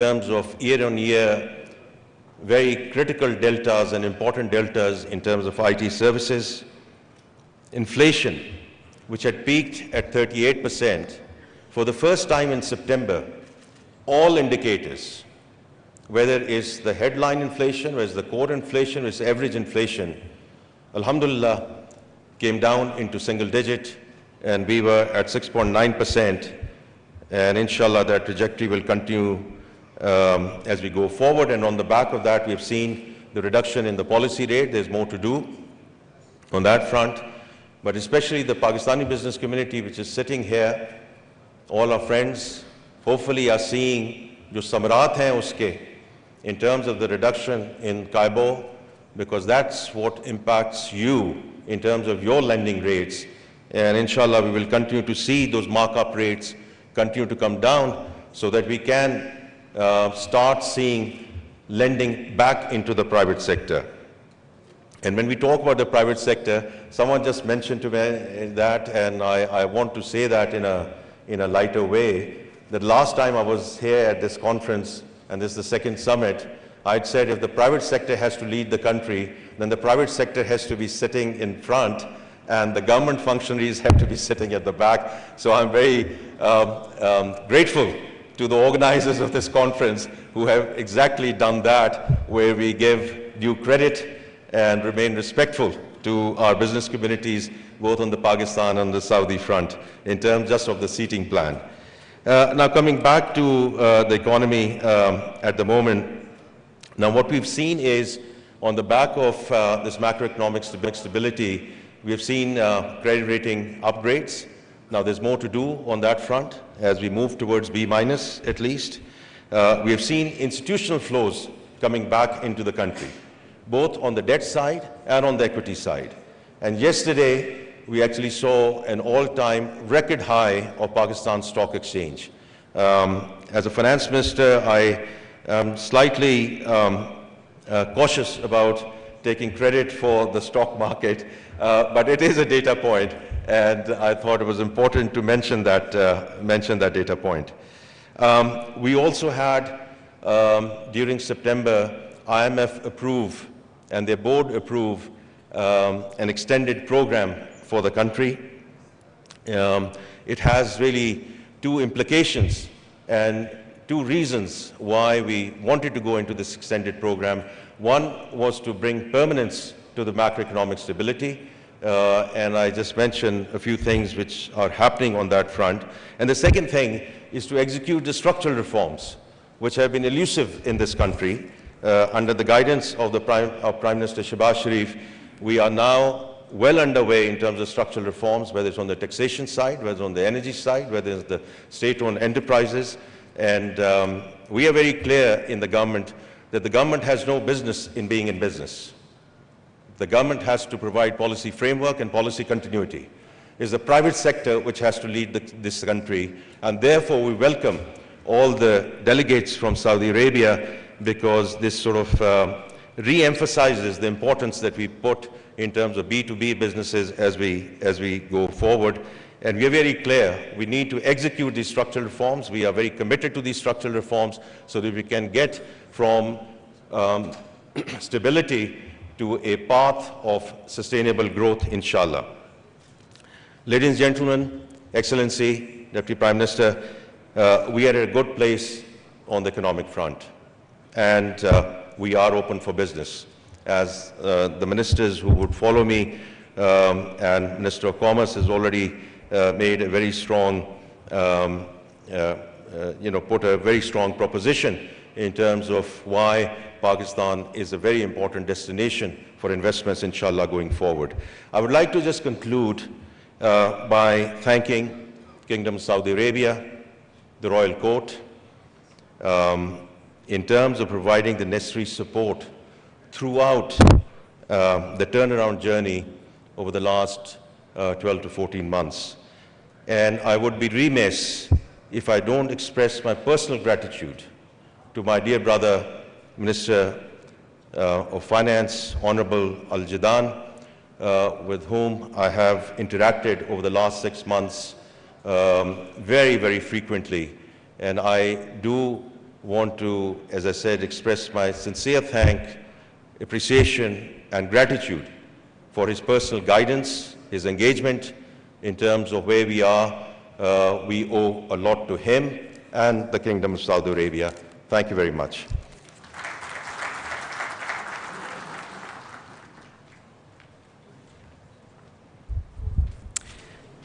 terms of year-on-year very critical deltas and important deltas in terms of IT services. Inflation, which had peaked at 38%, for the first time in September, all indicators, whether it's the headline inflation, whether it's the core inflation, whether it's average inflation, alhamdulillah, came down into single digit, and we were at 6.9%, and inshallah that trajectory will continue as we go forward. And on the back of that, we've seen the reduction in the policy rate. There's more to do on that front, but especially the Pakistani business community, which is sitting here, all our friends, hopefully are seeing jo samarat hain uske in terms of the reduction in Kaibo, because that's what impacts you in terms of your lending rates. And inshallah, we will continue to see those markup rates continue to come down so that we can start seeing lending back into the private sector. And when we talk about the private sector, someone just mentioned to me that, and I want to say that in a lighter way, that last time I was here at this conference, and this is the second summit, I'd said if the private sector has to lead the country, then the private sector has to be sitting in front, and the government functionaries have to be sitting at the back. So I'm very grateful to the organizers of this conference who have exactly done that, where we give due credit and remain respectful to our business communities, both on the Pakistan and the Saudi front, in terms just of the seating plan. Now coming back to the economy at the moment, now what we've seen is on the back of this macroeconomic stability, we have seen credit rating upgrades. Now there's more to do on that front as we move towards B- at least. We have seen institutional flows coming back into the country, both on the debt side and on the equity side. And yesterday, we actually saw an all-time record high of Pakistan Stock Exchange. As a finance minister, I am slightly cautious about taking credit for the stock market, but it is a data point, and I thought it was important to mention that data point. We also had, during September, IMF approve and their board approve an extended program for the country. It has really two implications and two reasons why we wanted to go into this extended program. One was to bring permanence to the macroeconomic stability, and I just mentioned a few things which are happening on that front. And the second thing is to execute the structural reforms which have been elusive in this country. Under the guidance of Prime Minister Shehbaz Sharif, we are now well underway in terms of structural reforms, whether it's on the taxation side, whether it's on the energy side, whether it's the state-owned enterprises. And we are very clear in the government that the government has no business in being in business. The government has to provide policy framework and policy continuity. It's the private sector which has to lead this country, and therefore we welcome all the delegates from Saudi Arabia, because this sort of re-emphasizes the importance that we put in terms of B2B businesses as we go forward. And we are very clear, we need to execute these structural reforms. We are very committed to these structural reforms so that we can get from stability to a path of sustainable growth, inshallah. Ladies and gentlemen, Excellency, Deputy Prime Minister, we are at a good place on the economic front, and we are open for business. As the ministers who would follow me and Minister of Commerce has already made a very strong, put a very strong proposition in terms of why Pakistan is a very important destination for investments, inshallah, going forward. I would like to just conclude by thanking Kingdom of Saudi Arabia, the Royal Court, in terms of providing the necessary support throughout the turnaround journey over the last 12 to 14 months. And I would be remiss if I don't express my personal gratitude to my dear brother, Minister of Finance, Honorable Al-Jadaan, with whom I have interacted over the last 6 months very, very frequently. And I do want to, as I said, express my sincere appreciation and gratitude for his personal guidance, his engagement in terms of where we are. We owe a lot to him and the Kingdom of Saudi Arabia. Thank you very much.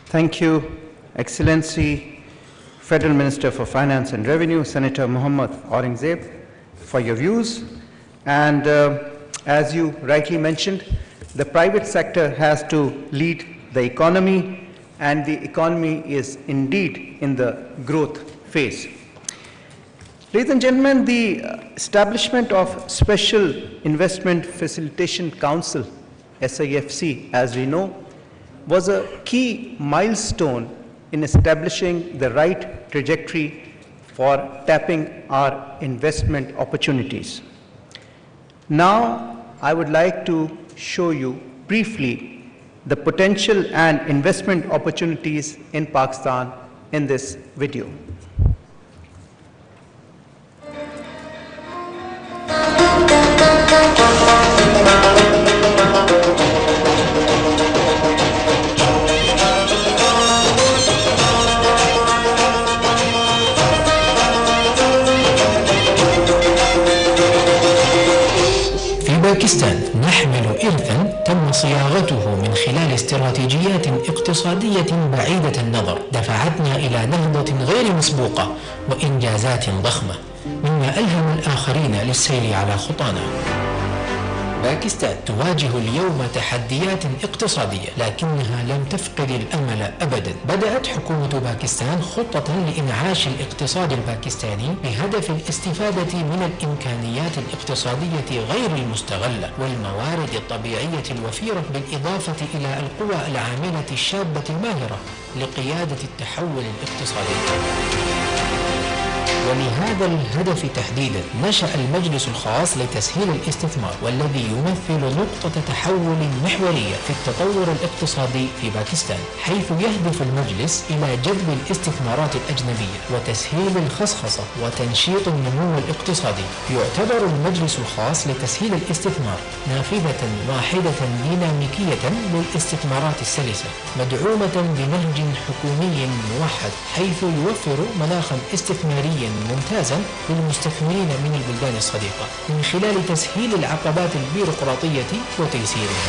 Thank you, Excellency Federal Minister for Finance and Revenue, Senator Muhammad Aurangzeb, for your views. And as you rightly mentioned, the private sector has to lead the economy, and the economy is indeed in the growth phase. Ladies and gentlemen, the establishment of Special Investment Facilitation Council, SIFC, as we know, was a key milestone in establishing the right trajectory for tapping our investment opportunities. Now, I would like to show you briefly the potential and investment opportunities in Pakistan in this video. Pakistan نحمل إرثاً تم صياغته من خلال استراتيجيات اقتصادية بعيدة النظر دفعتنا إلى نهضة غير مسبوقة وإنجازات ضخمة مما ألهم الآخرين للسير على خطانا. باكستان تواجه اليوم تحديات اقتصادية لكنها لم تفقد الأمل أبدا. بدأت حكومة باكستان خطة لإنعاش الاقتصاد الباكستاني بهدف الاستفادة من الإمكانيات الاقتصادية غير المستغلة والموارد الطبيعية الوفيرة بالإضافة إلى القوى العاملة الشابة الماهرة لقيادة التحول الاقتصادي. ولهذا الهدف تحديدا نشأ المجلس الخاص لتسهيل الاستثمار والذي يمثل نقطة تحول محورية في التطور الاقتصادي في باكستان، حيث يهدف المجلس إلى جذب الاستثمارات الأجنبية وتسهيل الخصخصة وتنشيط النمو الاقتصادي. يعتبر المجلس الخاص لتسهيل الاستثمار نافذة واحدة ديناميكية للاستثمارات السلسة مدعومة بنهج حكومي موحد، حيث يوفر مناخا استثماريا ممتازا للمستثمرين من البلدان الصديقة من خلال تسهيل العقبات البيروقراطية وتيسيرها.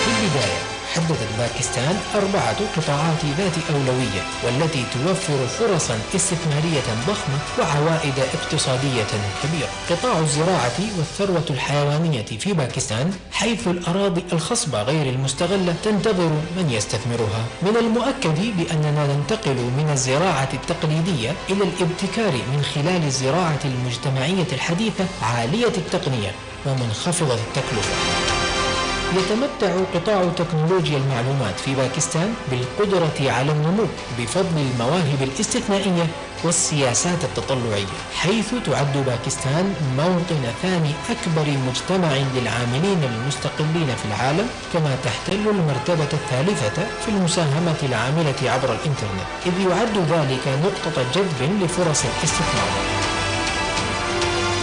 في البداية حددت باكستان 4 قطاعات ذات أولوية والتي توفر فرصا استثمارية ضخمة وعوائد اقتصادية كبيرة. قطاع الزراعة والثروة الحيوانية في باكستان، حيث الأراضي الخصبة غير المستغلة تنتظر من يستثمرها. من المؤكد بأننا ننتقل من الزراعة التقليدية إلى الابتكار من خلال الزراعة المجتمعية الحديثة عالية التقنية ومنخفضة التكلفة. يتمتع قطاع تكنولوجيا المعلومات في باكستان بالقدرة على النمو بفضل المواهب الاستثنائية والسياسات التطلعية، حيث تعد باكستان موطن ثاني أكبر مجتمع للعاملين المستقلين في العالم، كما تحتل المرتبة الثالثة في المساهمة العاملة عبر الإنترنت، إذ يعد ذلك نقطة جذب لفرص الاستثمار.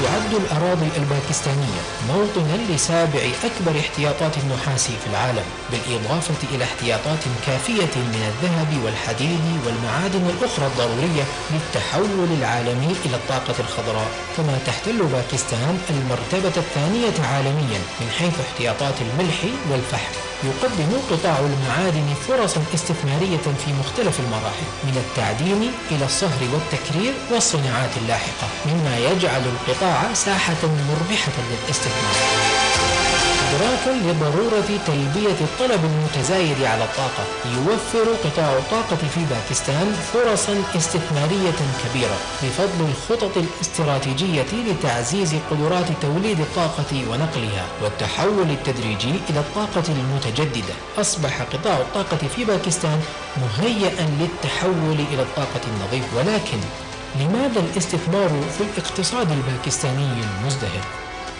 تعد الأراضي الباكستانية موطنا لسابع أكبر احتياطات النحاس في العالم، بالإضافة إلى احتياطات كافية من الذهب والحديد والمعادن الأخرى الضرورية للتحول العالمي إلى الطاقة الخضراء. كما تحتل باكستان المرتبة الثانية عالميا من حيث احتياطات الملح والفحم. يقدم قطاع المعادن فرصا استثمارية في مختلف المراحل من التعدين إلى الصهر والتكرير والصناعات اللاحقة، مما يجعل القطاع ساحة مربحة للاستثمار. إدراكا لضرورة تلبية الطلب المتزايد على الطاقة، يوفر قطاع الطاقة في باكستان فرصا استثمارية كبيرة بفضل الخطط الاستراتيجية لتعزيز قدرات توليد الطاقة ونقلها والتحول التدريجي إلى الطاقة المتجددة. أصبح قطاع الطاقة في باكستان مهيئا للتحول إلى الطاقة النظيفة. ولكن لماذا الاستثمار في الاقتصاد الباكستاني المزدهر؟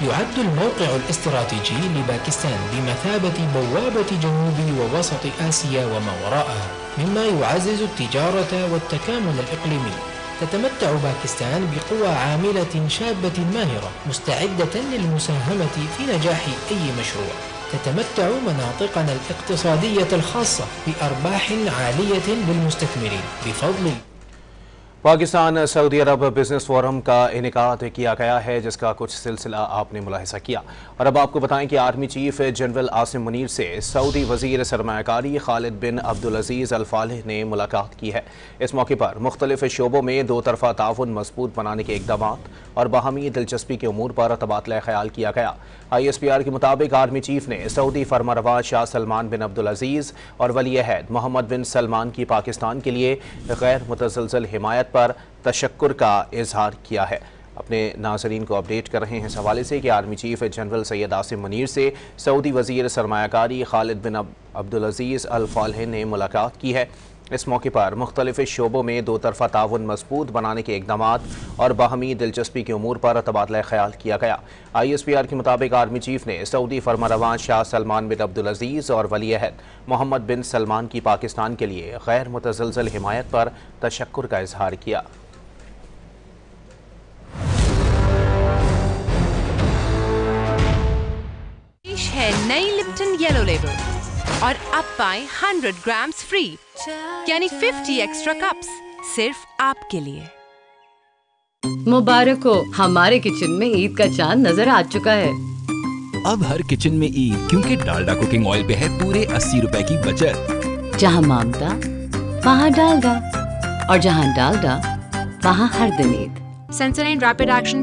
يعد الموقع الاستراتيجي لباكستان بمثابة بوابة جنوب ووسط آسيا وما وراءها، مما يعزز التجارة والتكامل الإقليمي. تتمتع باكستان بقوى عاملة شابة ماهرة مستعدة للمساهمة في نجاح أي مشروع. تتمتع مناطقنا الاقتصادية الخاصة بأرباح عالية للمستثمرين بفضل پاکستان سعودی عرب بزنس فورم کا انعقاد کیا گیا ہے، جس کا کچھ سلسلہ آپ نے ملاحظہ کیا۔ اور اب آپ کو بتائیں کہ army chief general Asim Munir سے سعودی وزیر سرمایہ کاری خالد بن عبدالعزیز الفالح نے ملاقات کی ہے۔ اس موقع پر مختلف شعبوں میں دو طرفہ تعاون مضبوط بنانے کے اقدامات اور باہمی دلچسپی کے امور پر تبادلہ خیال کیا گیا۔ ISPR کے مطابق آرمی چیف نے سعودی فرمانروا شاہ سلمان بن عبدالعزیز اور ولی عہد محمد بن سلمان کی پاکستان کے لیے غیر متزلزل حمایت پر تشکر کا اظہار کیا ہے۔ اپنے ناظرین کو اپڈیٹ کر رہے ہیں اس حوالے سے کہ army chief general Syed Asim Munir سے سعودی وزیر سرمایہ کاری خالد بن عبدالعزیز الفالح نے ملاقات کی ہے۔ اس موقع پر مختلف شعبوں میں دو طرفہ تعاون مضبوط بنانے کے اقدامات اور باہمی دلچسپی کے امور پر تبادلہ خیال کیا گیا۔ ISPR کے مطابق آرمی چیف نے سعودی فرمانروا شاہ سلمان بن عبدالعزیز اور ولی عہد محمد بن سلمان کی پاکستان کے لیے غیر متزلزل حمایت پر تشکر کا اظہار کیا۔ ہے نئی لپٹن یلو لیبل اور اب پائیں 100 گرامز فری، یعنی 50 ایکسٹرا کپس صرف آپ کے لیے۔ مبارک ہو، ہمارے کچن میں عید کا چاند نظر آ چکا ہے۔ اب ہر کچن میں عید، کیونکہ ڈالڈا کوکنگ آئل پہ ہے پورے 80 روپے کی بچت۔ جہاں مامتا وہاں ڈالڈا، اور جہاں ڈالڈا وہاں ہر دن عید۔ سینسوڈائن ریپڈ ایکشن